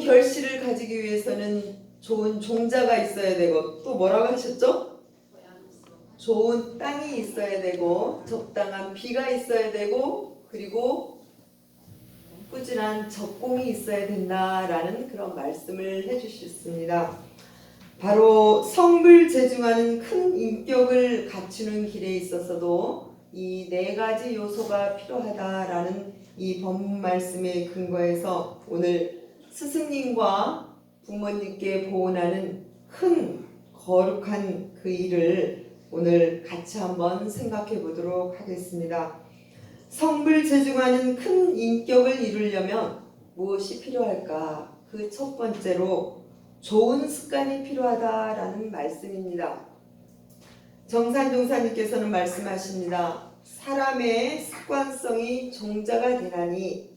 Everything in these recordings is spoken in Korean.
결실을 가지기 위해서는 좋은 종자가 있어야 되고, 또 뭐라고 하셨죠? 좋은 땅이 있어야 되고, 적당한 비가 있어야 되고, 그리고 꾸준한 적공이 있어야 된다라는 그런 말씀을 해주셨습니다. 바로 성불재중하는 큰 인격을 갖추는 길에 있어서도 이 네 가지 요소가 필요하다라는 이 본문 말씀의 근거에서 오늘 스승님과 부모님께 보온하는 큰 거룩한 그 일을 오늘 같이 한번 생각해 보도록 하겠습니다. 성불재중하는 큰 인격을 이루려면 무엇이 필요할까? 그 첫 번째로 좋은 습관이 필요하다라는 말씀입니다. 정산종사님께서는 말씀하십니다. 사람의 습관성이 종자가 되나니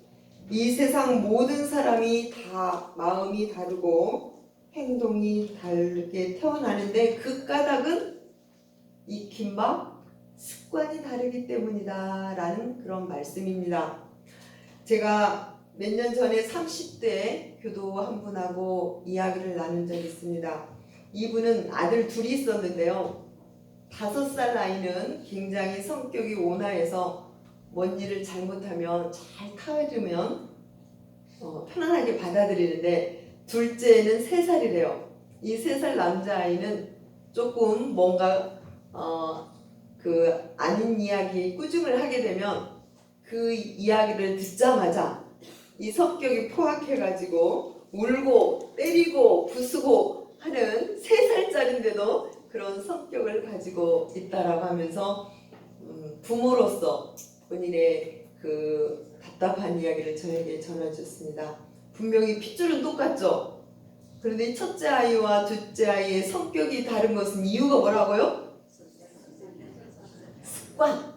이 세상 모든 사람이 다 마음이 다르고 행동이 다르게 태어나는데 그 까닭은 익힌 바 습관이 다르기 때문이다 라는 그런 말씀입니다. 제가 몇 년 전에 30대 교도 한 분하고 이야기를 나눈 적이 있습니다. 이분은 아들 둘이 있었는데요. 5살 아이는 굉장히 성격이 온화해서 뭔 일을 잘못하면 잘 타해주면 편안하게 받아들이는데, 둘째는 3살이래요. 이 3살 남자아이는 조금 뭔가 그 아닌 이야기 꾸중을 하게 되면 그 이야기를 듣자마자 이 성격이 포악해가지고 울고 때리고 부수고 하는 3살짜리인데도 그런 성격을 가지고 있다라고 하면서 부모로서 본인의 그 답답한 이야기를 저에게 전해줬습니다. 분명히 핏줄은 똑같죠. 그런데 첫째 아이와 둘째 아이의 성격이 다른 것은 이유가 뭐라고요? 습관.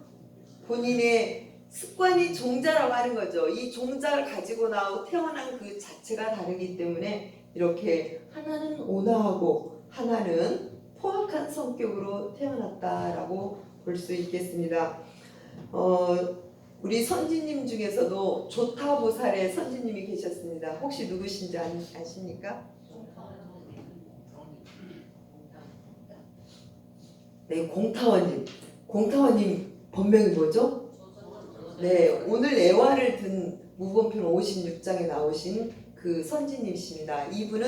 본인의 습관이 종자라고 하는 거죠. 이 종자를 가지고 나오고 태어난 그 자체가 다르기 때문에 이렇게 하나는 온화하고 하나는 포악한 성격으로 태어났다라고 볼 수 있겠습니다. 우리 선지님 중에서도 조타보살의 선지님이 계셨습니다. 혹시 누구신지 아십니까? 네, 공타원님. 공타원님 본명이 뭐죠? 네, 오늘 애화를 든 무본편 56장에 나오신 그 선지님이십니다. 이분은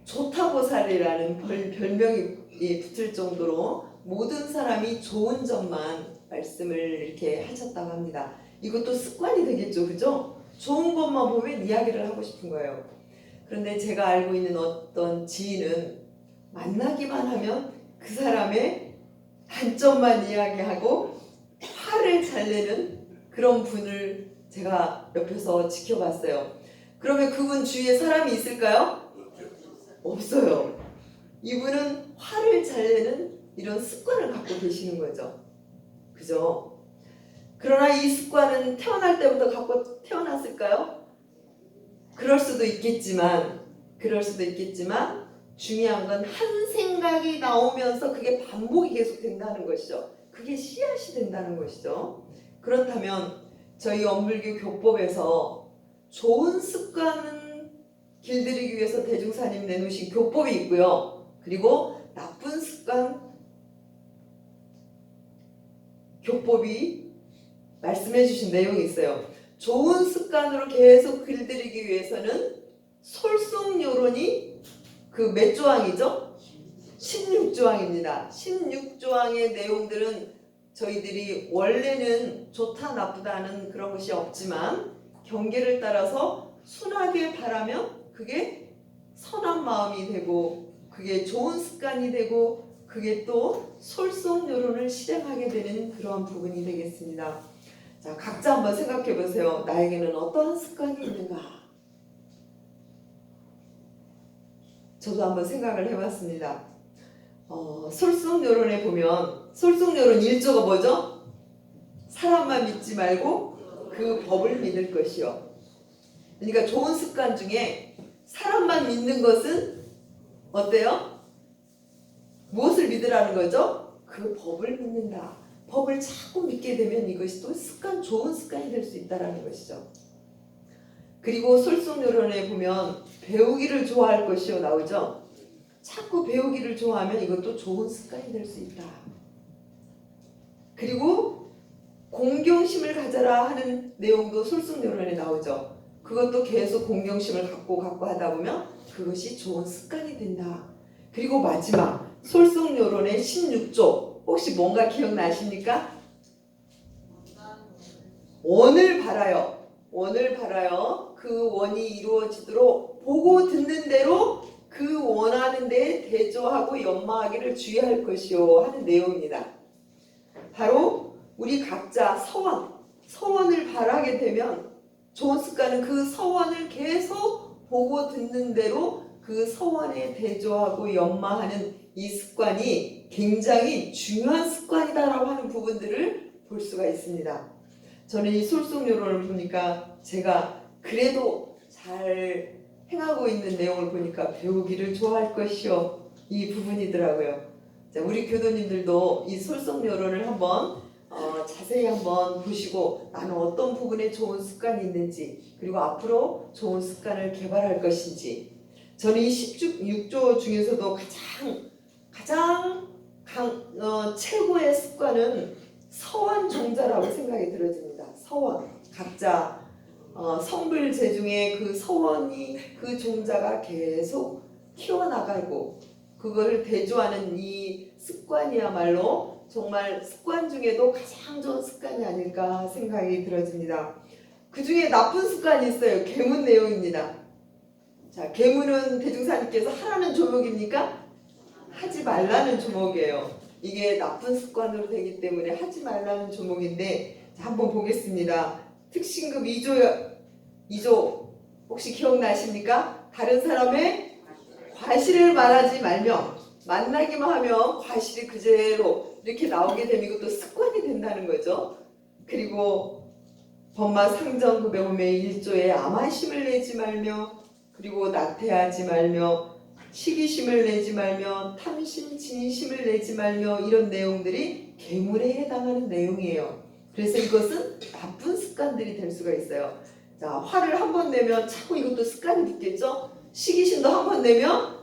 조타보살이라는 별명이 붙을 정도로 모든 사람이 좋은 점만 말씀을 이렇게 하셨다고 합니다. 이것도 습관이 되겠죠, 그죠? 좋은 것만 보면 이야기를 하고 싶은 거예요. 그런데 제가 알고 있는 어떤 지인은 만나기만 하면 그 사람의 단점만 이야기하고 화를 잘 내는 그런 분을 제가 옆에서 지켜봤어요. 그러면 그분 주위에 사람이 있을까요? 없어요. 이분은 화를 잘 내는 이런 습관을 갖고 계시는 거죠. 그죠? 그러나 이 습관은 태어날 때부터 갖고 태어났을까요? 그럴 수도 있겠지만 중요한 건 한 생각이 나오면서 그게 반복이 계속 된다는 것이죠. 그게 씨앗이 된다는 것이죠. 그렇다면 저희 엄불교 교법에서 좋은 습관은 길들이기 위해서 대중사님 내놓으신 교법이 있고요. 그리고 나쁜 습관 교법이 말씀해 주신 내용이 있어요. 좋은 습관으로 계속 길들이기 위해서는 솔송요론이 그 몇 조항이죠? 16조항입니다. 16조항의 내용들은 저희들이 원래는 좋다 나쁘다는 그런 것이 없지만 경계를 따라서 순하게 바라면 그게 선한 마음이 되고 그게 좋은 습관이 되고 그게 또 솔송요론을 실행하게 되는 그런 부분이 되겠습니다. 자, 각자 한번 생각해 보세요. 나에게는 어떠한 습관이 있는가? 저도 한번 생각을 해봤습니다. 솔송요론에 보면 솔송요론 1조가 뭐죠? 사람만 믿지 말고 그 법을 믿을 것이요. 그러니까 좋은 습관 중에 사람만 믿는 것은 어때요? 무엇을 믿으라는 거죠? 그 법을 믿는다. 법을 자꾸 믿게 되면 이것이 또 좋은 습관이 될 수 있다는 것이죠. 그리고 솔선요론에 보면 배우기를 좋아할 것이요 나오죠. 자꾸 배우기를 좋아하면 이것도 좋은 습관이 될 수 있다. 그리고 공경심을 가져라 하는 내용도 솔선요론에 나오죠. 그것도 계속 공경심을 갖고 하다 보면 그것이 좋은 습관이 된다. 그리고 마지막 솔선요론의 16조 혹시 뭔가 기억나십니까? 원을 바라요. 원을 바라요. 그 원이 이루어지도록 보고 듣는 대로 그 원하는 데에 대조하고 연마하기를 주의할 것이요 하는 내용입니다. 바로 우리 각자 서원을 바라게 되면 좋은 습관은 그 서원을 계속 보고 듣는 대로 그 서원에 대조하고 연마하는 이 습관이 굉장히 중요한 습관이다라고 하는 부분들을 볼 수가 있습니다. 저는 이 솔선요론을 보니까 제가 그래도 잘 행하고 있는 내용을 보니까 배우기를 좋아할 것이요 이 부분이더라고요. 자, 우리 교도님들도 이 솔선요론을 한번 자세히 한번 보시고 나는 어떤 부분에 좋은 습관이 있는지 그리고 앞으로 좋은 습관을 개발할 것인지 저는 이 16조 중에서도 가장 최고의 습관은 서원 종자라고 생각이 들어집니다. 서원 각자 성불재중에 그 서원이 그 종자가 계속 키워나가고 그걸 대조하는 이 습관이야말로 정말 습관 중에도 가장 좋은 습관이 아닐까 생각이 들어집니다. 그 중에 나쁜 습관이 있어요. 계문 내용입니다. 자, 계문은 대중사님께서 하라는 조목입니까? 하지 말라는 조목이에요. 이게 나쁜 습관으로 되기 때문에 하지 말라는 조목인데 자, 한번 보겠습니다. 특신급 2조 혹시 기억나십니까? 다른 사람의 과실을 말하지 말며 만나기만 하면 과실이 그대로 이렇게 나오게 되면 이것도 습관이 된다는 거죠. 그리고 법마 상정 905의 1조에 암화심을 내지 말며 그리고 나태하지 말며 시기심을 내지 말며 탐심, 진심을 내지 말며 이런 내용들이 계문에 해당하는 내용이에요. 그래서 이것은 나쁜 습관들이 될 수가 있어요. 자, 화를 한 번 내면 자꾸 이것도 습관이 붙겠죠? 시기심도 한 번 내면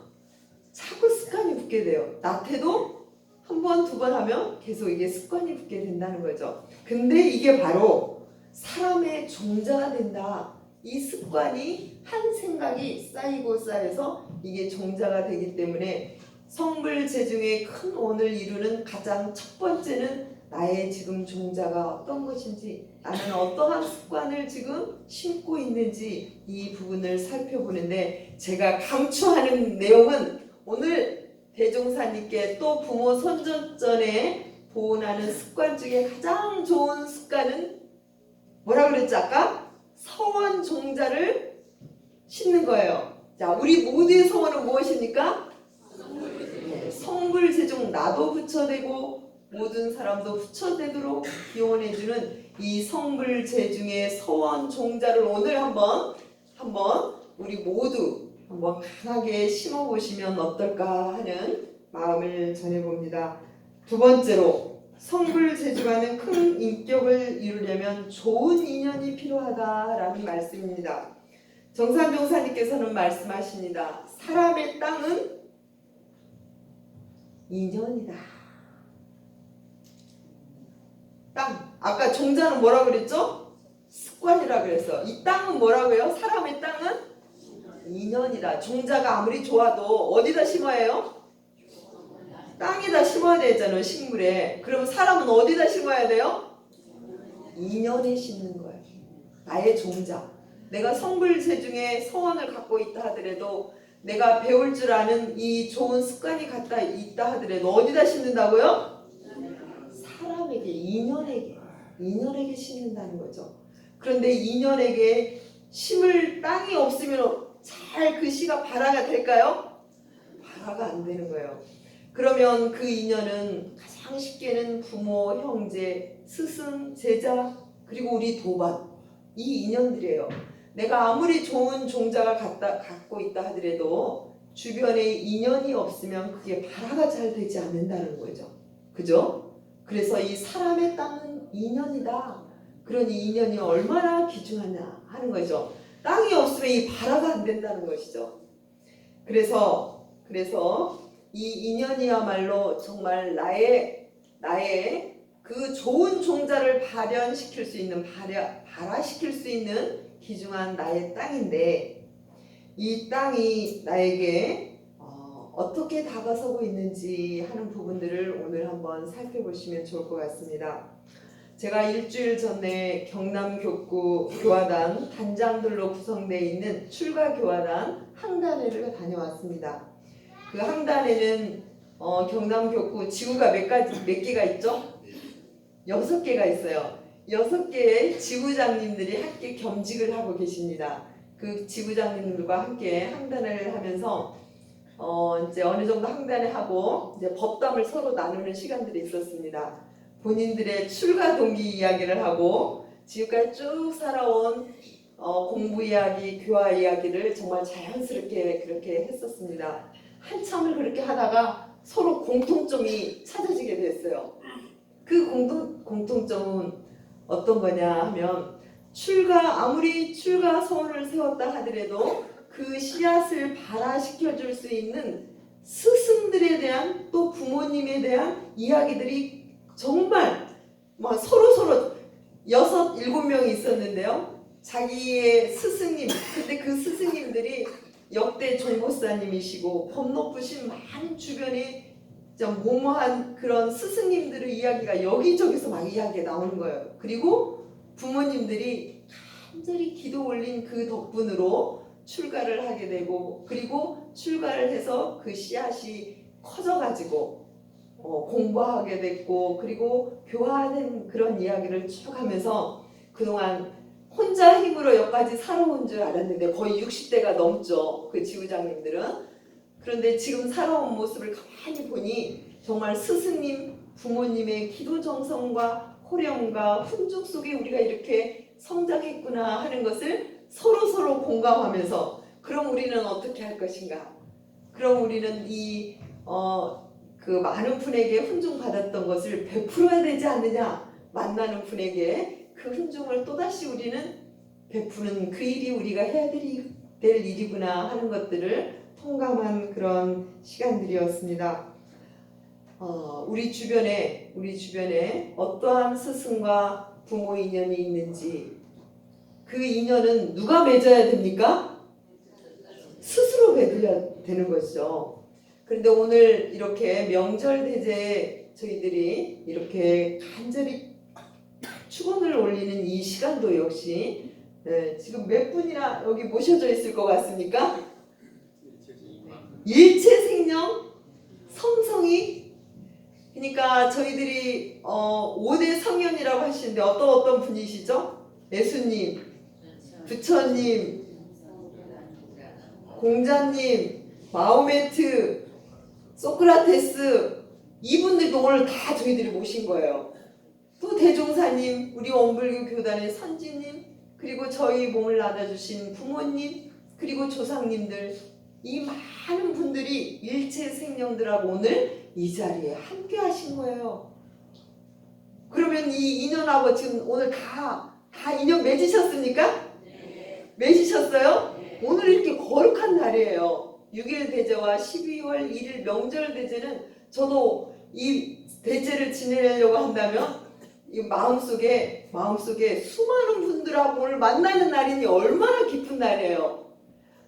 자꾸 습관이 붙게 돼요. 나태도 한 번, 두 번 하면 계속 이게 습관이 붙게 된다는 거죠. 근데 이게 바로 사람의 종자가 된다. 이 습관이 한 생각이 쌓이고 쌓여서 이게 종자가 되기 때문에 성불재중의 큰 원을 이루는 가장 첫 번째는 나의 지금 종자가 어떤 것인지 나는 어떠한 습관을 지금 심고 있는지 이 부분을 살펴보는데 제가 강추하는 내용은 오늘 대종사님께 또 부모 선전전에 보온하는 습관 중에 가장 좋은 습관은 뭐라 그랬지 아까? 서원 종자를 심는 거예요. 자, 우리 모두의 서원은 무엇입니까? 네, 성불재중 나도 부처되고 모든 사람도 부처되도록 기원해주는 이 성불재중의 서원 종자를 오늘 한번 우리 모두 한번 강하게 심어보시면 어떨까 하는 마음을 전해봅니다. 두 번째로 성불재주가는 큰 인격을 이루려면 좋은 인연이 필요하다라는 말씀입니다. 정산종사님께서는 말씀하십니다. 사람의 땅은 인연이다. 땅. 아까 종자는 뭐라고 그랬죠? 습관이라고 그랬어. 이 땅은 뭐라고요? 사람의 땅은 인연이다. 종자가 아무리 좋아도 어디다 심어야 해요? 땅에다 심어야 되잖아요. 식물에. 그럼 사람은 어디다 심어야 돼요? 인연에 심는 거예요. 나의 종자. 내가 성불재중에 서원을 갖고 있다 하더라도 내가 배울 줄 아는 이 좋은 습관이 있다 하더라도 어디다 심는다고요? 사람에게, 인연에게 심는다는 거죠. 그런데 인연에게 심을 땅이 없으면 잘 그 씨가 발화가 될까요? 발화가 안 되는 거예요. 그러면 그 인연은 가장 쉽게는 부모, 형제, 스승, 제자, 그리고 우리 도반 이 인연들이에요. 내가 아무리 좋은 종자가 갖고 있다 하더라도 주변에 인연이 없으면 그게 발화가 잘 되지 않는다는 거죠. 그죠? 그래서 이 사람의 땅은 인연이다. 그러니 인연이 얼마나 귀중하냐 하는 거죠. 땅이 없으면 이 발화가 안 된다는 것이죠. 그래서 이 인연이야말로 정말 나의 그 좋은 종자를 발현시킬 수 있는 발화시킬 수 있는 귀중한 나의 땅인데, 이 땅이 나에게 어떻게 다가서고 있는지 하는 부분들을 오늘 한번 살펴보시면 좋을 것 같습니다. 제가 일주일 전에 경남교구 교화단 단장들로 구성되어 있는 출가교화단 항단회를 다녀왔습니다. 그 항단회는 경남교구 지구가 몇 개가 있죠? 6개가 있어요. 6개의 지구장님들이 함께 겸직을 하고 계십니다. 그 지구장님들과 함께 항단회를 하면서 이제 어느 정도 항단회 하고 이제 법담을 서로 나누는 시간들이 있었습니다. 본인들의 출가 동기 이야기를 하고 지금까지 쭉 살아온 공부 이야기, 교화 이야기를 정말 자연스럽게 그렇게 했었습니다. 한참을 그렇게 하다가 서로 공통점이 찾아지게 됐어요. 그 공통점은 어떤 거냐 하면, 아무리 출가 소원을 세웠다 하더라도 그 씨앗을 발화시켜 줄 수 있는 스승들에 대한, 또 부모님에 대한 이야기들이 정말 서로 6, 7명이 있었는데요. 자기의 스승님, 근데 그 스승님들이 역대 종보사님이시고 법 높으신 많은 주변에 좀 모모한 그런 스승님들의 이야기가 여기저기서 막 이야기가 나오는 거예요. 그리고 부모님들이 간절히 기도 올린 그 덕분으로 출가를 하게 되고, 그리고 출가를 해서 그 씨앗이 커져가지고 공부하게 됐고, 그리고 교화된 그런 이야기를 쭉 하면서 그동안 혼자 힘으로 여기까지 살아온 줄 알았는데 거의 60대가 넘죠, 그 지구장님들은. 그런데 지금 살아온 모습을 가만히 보니 정말 스승님, 부모님의 기도 정성과 호령과 훈중 속에 우리가 이렇게 성장했구나 하는 것을 서로 공감하면서, 그럼 우리는 어떻게 할 것인가? 그럼 우리는 그 많은 분에게 훈중 받았던 것을 베풀어야 되지 않느냐? 만나는 분에게 그 훈중을 또다시 우리는 베푸는 그 일이 우리가 해야 될 일이구나 하는 것들을 통감한 그런 시간들이었습니다. 우리 주변에 어떠한 스승과 부모 인연이 있는지, 그 인연은 누가 맺어야 됩니까? 스스로 맺어야 되는 것이죠. 그런데 오늘 이렇게 명절 대제에 저희들이 이렇게 간절히 축원을 올리는 이 시간도 역시 지금 몇 분이나 여기 모셔져 있을 것 같습니까? 일체생명 성성이, 그러니까 저희들이 5대 성현이라고 하시는데 어떤 분이시죠? 예수님, 부처님, 공자님, 마호메트, 소크라테스, 이분들도 오늘 다 저희들이 모신 거예요. 또 대종사님, 우리 원불교 교단의 선지님, 그리고 저희 몸을 낳아주신 부모님, 그리고 조상님들, 이 많은 분들이 일체 생명들하고 오늘 이 자리에 함께 하신 거예요. 그러면 이 인연하고 지금 오늘 다 인연 맺으셨습니까? 네. 맺으셨어요? 네. 오늘 이렇게 거룩한 날이에요. 6일 대제와 12월 1일 명절 대제는 저도 이 대제를 지내려고 한다면 이 마음속에 수많은 분들하고 오늘 만나는 날이니 얼마나 기쁜 날이에요.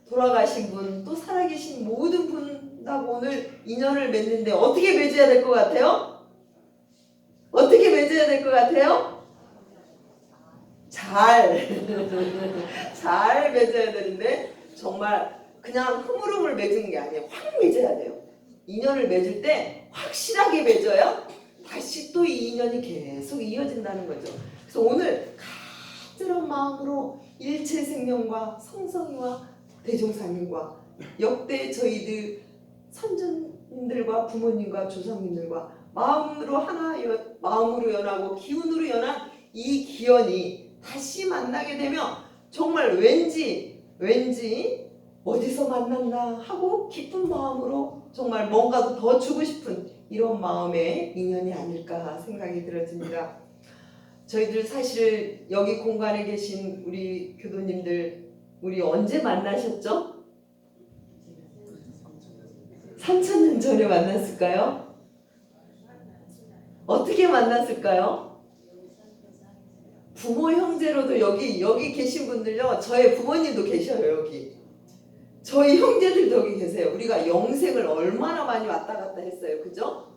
돌아가신 분, 또 살아계신 모든 분하고 오늘 인연을 맺는데 어떻게 맺어야 될 것 같아요? 어떻게 맺어야 될 것 같아요? 잘 맺어야 되는데, 정말 그냥 흐물흐물 맺는 게 아니에요. 확 맺어야 돼요. 인연을 맺을 때 확실하게 맺어야 다시 또 이 인연이 계속 이어진다는 거죠. 그래서 오늘 간절한 마음으로 일체생명과 성성이와 대종사님과 역대 저희들 선전님들과 부모님과 조상님들과 마음으로 연하고 기운으로 연한 이 기연이 다시 만나게 되면 정말 왠지 어디서 만났나 하고 기쁜 마음으로 정말 뭔가 더 주고 싶은 이런 마음의 인연이 아닐까 생각이 들어집니다. 저희들 사실 여기 공간에 계신 우리 교도님들 우리 언제 만나셨죠? 3000년 전에 만났을까요? 어떻게 만났을까요? 부모 형제로도 여기 계신 분들요, 저의 부모님도 계셔요. 여기 저희 형제들도 여기 계세요. 우리가 영생을 얼마나 많이 왔다 갔다 했어요. 그죠?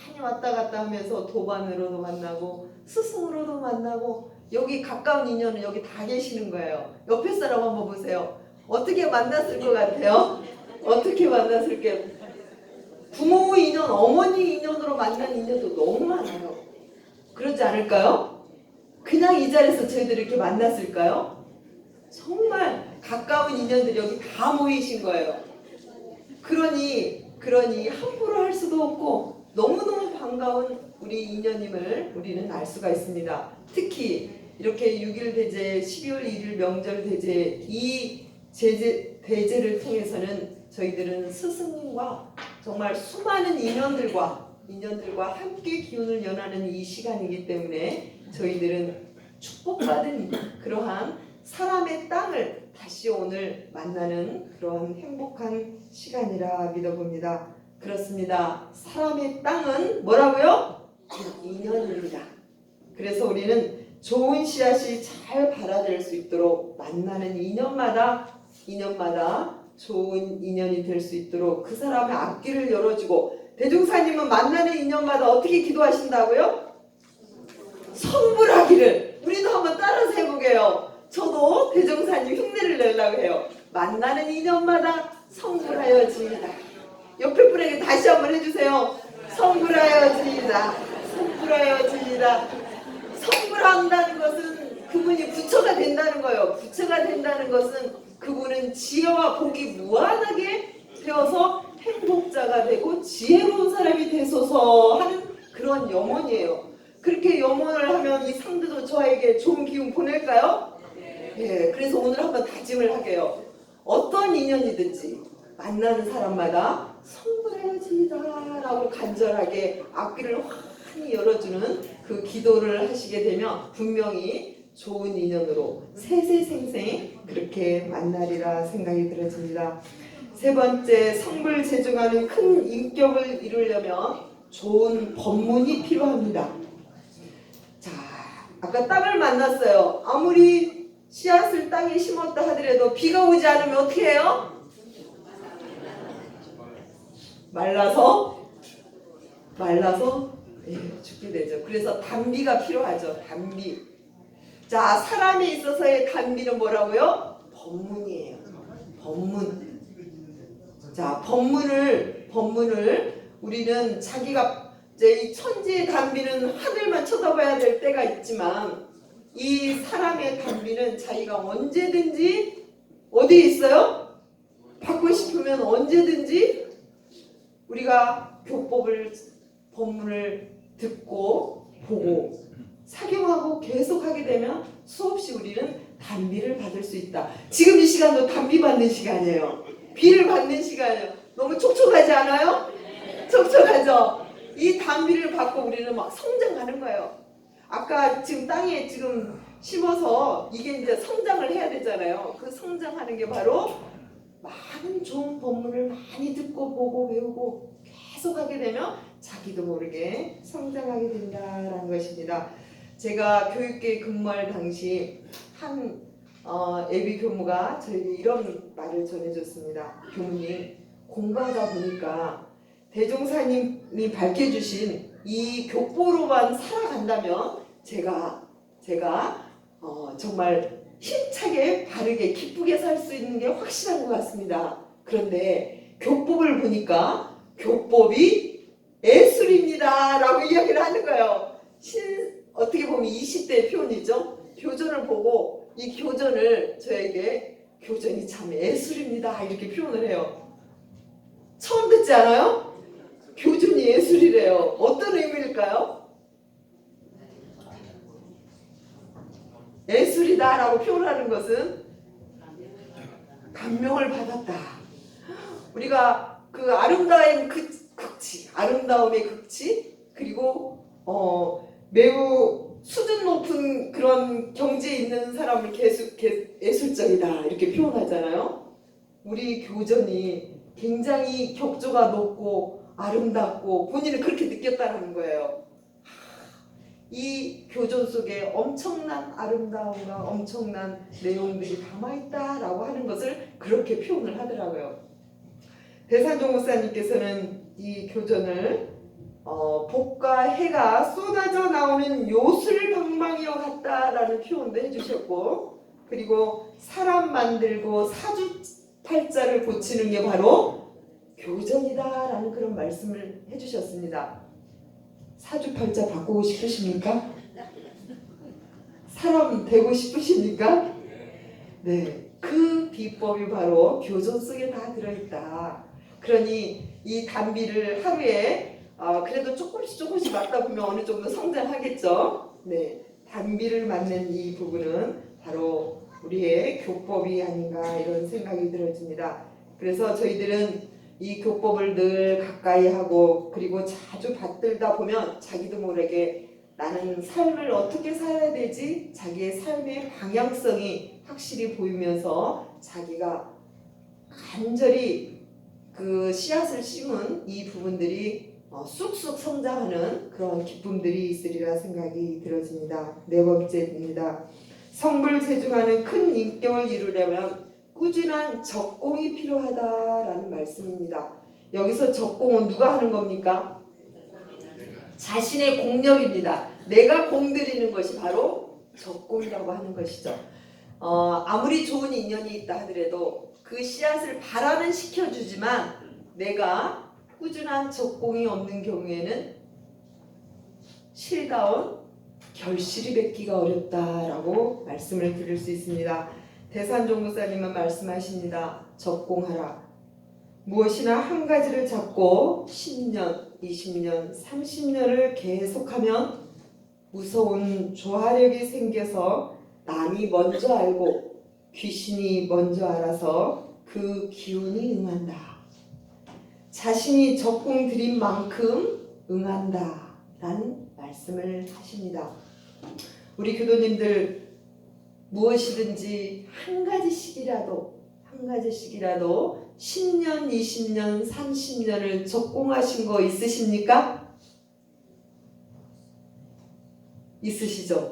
많이 왔다 갔다 하면서 도반으로도 만나고 스승으로도 만나고, 여기 가까운 인연은 여기 다 계시는 거예요. 옆에 사람 한번 보세요. 어떻게 만났을 것 같아요? 어떻게 만났을게요? 부모 인연, 어머니 인연으로 만난 인연도 너무 많아요. 그렇지 않을까요? 그냥 이 자리에서 저희들 이렇게 만났을까요? 정말 가까운 인연들이 여기 다 모이신 거예요. 그러니 함부로 할 수도 없고 너무너무 반가운 우리 인연임을 우리는 알 수가 있습니다. 특히 이렇게 6일 대제, 12월 1일 명절 대제, 이 대제를 통해서는 저희들은 스승님과 정말 수많은 인연들과 함께 기운을 연하는 이 시간이기 때문에 저희들은 축복받은 그러한 사람의 땅을 다시 오늘 만나는 그러한 행복한 시간이라 믿어봅니다. 그렇습니다. 사람의 땅은 뭐라고요? 인연입니다. 그래서 우리는 좋은 씨앗이 잘 발아될 수 있도록 만나는 인연마다 좋은 인연이 될 수 있도록 그 사람의 앞길을 열어주고, 대종사님은 만나는 인연마다 어떻게 기도하신다고요? 성불하기를. 우리도 한번 따라서 해보게요. 저도 대종사님 흉내를 내려고 해요. 만나는 인연마다 성불하여지이다. 옆에 분에게 다시 한번 해주세요. 성불하여지이다. 성불하여지이다. 성불한다는 것은 그분이 부처가 된다는 거예요. 부처가 된다는 것은 그분은 지혜와 복이 무한하게 되어서 행복자가 되고 지혜로운 사람이 되소서 하는 그런 염원이에요. 그렇게 염원을 하면 이 상대도 저에게 좋은 기운 보낼까요? 예, 그래서 오늘 한번 다짐을 하게요. 어떤 인연이든지 만나는 사람마다 성불해야지다 라고 간절하게 앞길을 환히 열어주는 그 기도를 하시게 되면 분명히 좋은 인연으로 세세생생 그렇게 만나리라 생각이 들어집니다. 세 번째, 성불재중하는 큰 인격을 이루려면 좋은 법문이 필요합니다. 자, 아까 땅을 만났어요. 아무리 씨앗을 땅에 심었다 하더라도 비가 오지 않으면 어떻게 해요? 말라서 죽게 되죠. 그래서 단비가 필요하죠. 단비. 자, 사람에 있어서의 단비는 뭐라고요? 법문이에요. 법문. 자, 법문을 우리는 자기가 이제 이 천지의 단비는 하늘만 쳐다봐야 될 때가 있지만, 이 사람의 단비는 자기가 언제든지 어디에 있어요? 받고 싶으면 언제든지 우리가 법문을 듣고 보고 착용하고 계속하게 되면 수없이 우리는 단비를 받을 수 있다. 지금 이 시간도 단비 받는 시간이에요. 비를 받는 시간이에요. 너무 촉촉하지 않아요? 촉촉하죠? 이 단비를 받고 우리는 막 성장하는 거예요. 아까 지금 땅에 지금 심어서 이게 이제 성장을 해야 되잖아요. 그 성장하는 게 바로 많은 좋은 법문을 많이 듣고 보고 배우고 계속 하게 되면 자기도 모르게 성장하게 된다라는 것입니다. 제가 교육계에 근무할 당시 한 예비 교무가 저에게 이런 말을 전해줬습니다. 교무님, 공부하다 보니까 대종사님이 밝혀주신 이 교포로만 살아간다면 제가 정말 힘차게 바르게 기쁘게 살 수 있는 게 확실한 것 같습니다. 그런데 교법을 보니까 교법이 예술입니다 라고 이야기를 하는 거예요. 어떻게 보면 20대의 표현이죠. 교전을 보고 이 교전을 저에게 교전이 참 예술입니다 이렇게 표현을 해요. 처음 듣지 않아요? 교전이 예술이래요. 어떤 의미일까요? 예술이다 라고 표현하는 것은 감명을 받았다. 우리가 그 아름다움의 극치 그리고 매우 수준 높은 그런 경지에 있는 사람을 예술적이다 이렇게 표현하잖아요. 우리 교전이 굉장히 격조가 높고 아름답고 본인은 그렇게 느꼈다는 거예요. 이 교전 속에 엄청난 아름다움과 엄청난 내용들이 담아있다라고 하는 것을 그렇게 표현을 하더라고요. 대산종 목사님께서는 이 교전을 복과 해가 쏟아져 나오는 요술방망이와 같다라는 표현도 해주셨고, 그리고 사람 만들고 사주팔자를 고치는 게 바로 교전이다라는 그런 말씀을 해주셨습니다. 사주팔자 바꾸고 싶으십니까? 사람 되고 싶으십니까? 네, 그 비법이 바로 교전 속에 다 들어있다. 그러니 이 단비를 하루에 그래도 조금씩 맞다 보면 어느 정도 성장하겠죠. 네, 단비를 맞는 이 부분은 바로 우리의 교법이 아닌가 이런 생각이 들어집니다. 그래서 저희들은 이 교법을 늘 가까이 하고 그리고 자주 받들다 보면 자기도 모르게 나는 삶을 어떻게 살아야 되지? 자기의 삶의 방향성이 확실히 보이면서 자기가 간절히 그 씨앗을 심은 이 부분들이 쑥쑥 성장하는 그런 기쁨들이 있으리라 생각이 들어집니다. 네 번째입니다. 성불재중하는 큰 인격을 이루려면 꾸준한 적공이 필요하다라는 말씀입니다. 여기서 적공은 누가 하는 겁니까? 자신의 공력입니다. 내가 공들이는 것이 바로 적공이라고 하는 것이죠. 아무리 좋은 인연이 있다 하더라도 그 씨앗을 발화는 시켜주지만 내가 꾸준한 적공이 없는 경우에는 실다운 결실이 맺기가 어렵다라고 말씀을 드릴 수 있습니다. 대산종 목사님은 말씀하십니다. 적공하라. 무엇이나 한 가지를 잡고 10년, 20년, 30년을 계속하면 무서운 조화력이 생겨서 남이 먼저 알고 귀신이 먼저 알아서 그 기운이 응한다. 자신이 적공 들인 만큼 응한다 라는 말씀을 하십니다. 우리 교도님들 무엇이든지 한 가지씩이라도 10년, 20년, 30년을 적공하신 거 있으십니까? 있으시죠?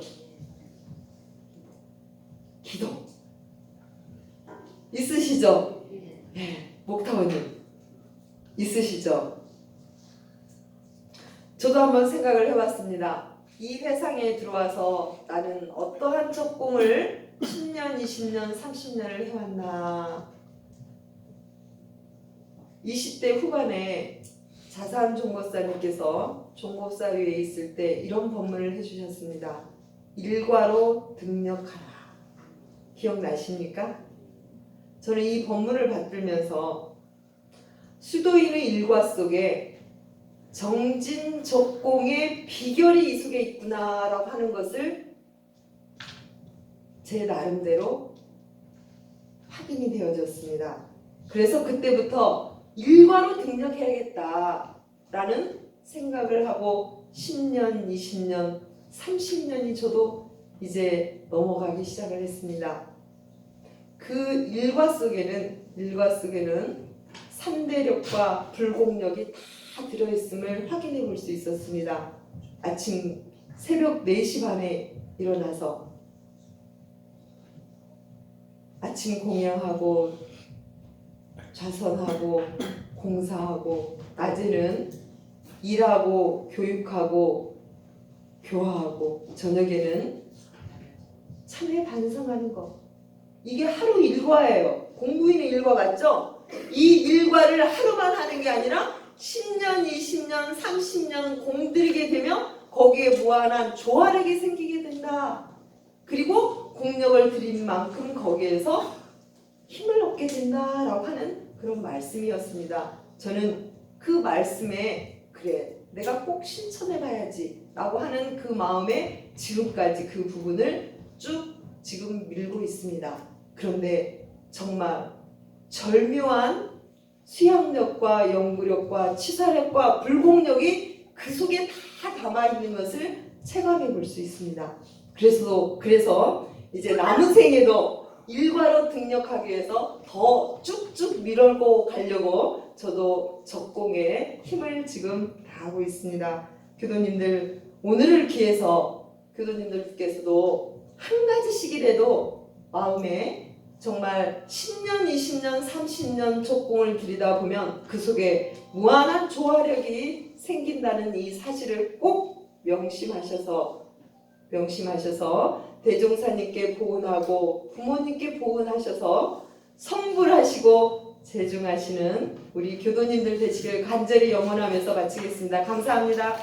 기도 있으시죠? 네, 목타원님 있으시죠? 저도 한번 생각을 해봤습니다. 이 세상에 들어와서 나는 어떠한 적공을 10년, 20년, 30년을 해왔나. 20대 후반에 자산 종목사님께서 종목사위에 있을 때 이런 법문을 해주셨습니다. 일과로 등력하라. 기억나십니까? 저는 이 법문을 받들면서 수도인의 일과 속에 정진적공의 비결이 이 속에 있구나라고 하는 것을 제 나름대로 확인이 되어졌습니다. 그래서 그때부터 일과로 등력해야겠다라는 생각을 하고 10년, 20년, 30년이 저도 이제 넘어가기 시작을 했습니다. 그 일과 속에는 3대력과 불공력이 다 들어있음을 확인해 볼 수 있었습니다. 아침 새벽 4시 반에 일어나서 아침 공양하고 좌선하고 공사하고 낮에는 일하고 교육하고 교화하고 저녁에는 참회 반성하는 거. 이게 하루 일과예요. 공부인의 일과 같죠? 이 일과를 하루만 하는 게 아니라 10년, 20년, 30년 공들이게 되면 거기에 무한한 조화력이 생기게 된다. 그리고 공력을 들인 만큼 거기에서 힘을 얻게 된다라고 하는 그런 말씀이었습니다. 저는 그 말씀에 그래 내가 꼭 실천해봐야지 라고 하는 그 마음에 지금까지 그 부분을 쭉 지금 밀고 있습니다. 그런데 정말 절묘한 수양력과 연구력과 치사력과 불공력이 그 속에 다 담아있는 것을 체감해 볼 수 있습니다. 그래서 이제 남은 생에도 일과로 등력하기 위해서 더 쭉쭉 밀고 가려고 저도 적공에 힘을 지금 다하고 있습니다. 교도님들, 오늘을 기해서 교도님들께서도 한 가지씩이라도 마음에 정말 10년, 20년, 30년 적공을 들이다 보면 그 속에 무한한 조화력이 생긴다는 이 사실을 꼭 명심하셔서 대종사님께 보은하고 부모님께 보은하셔서 성불하시고 재중하시는 우리 교도님들 되시길 간절히 염원하면서 마치겠습니다. 감사합니다.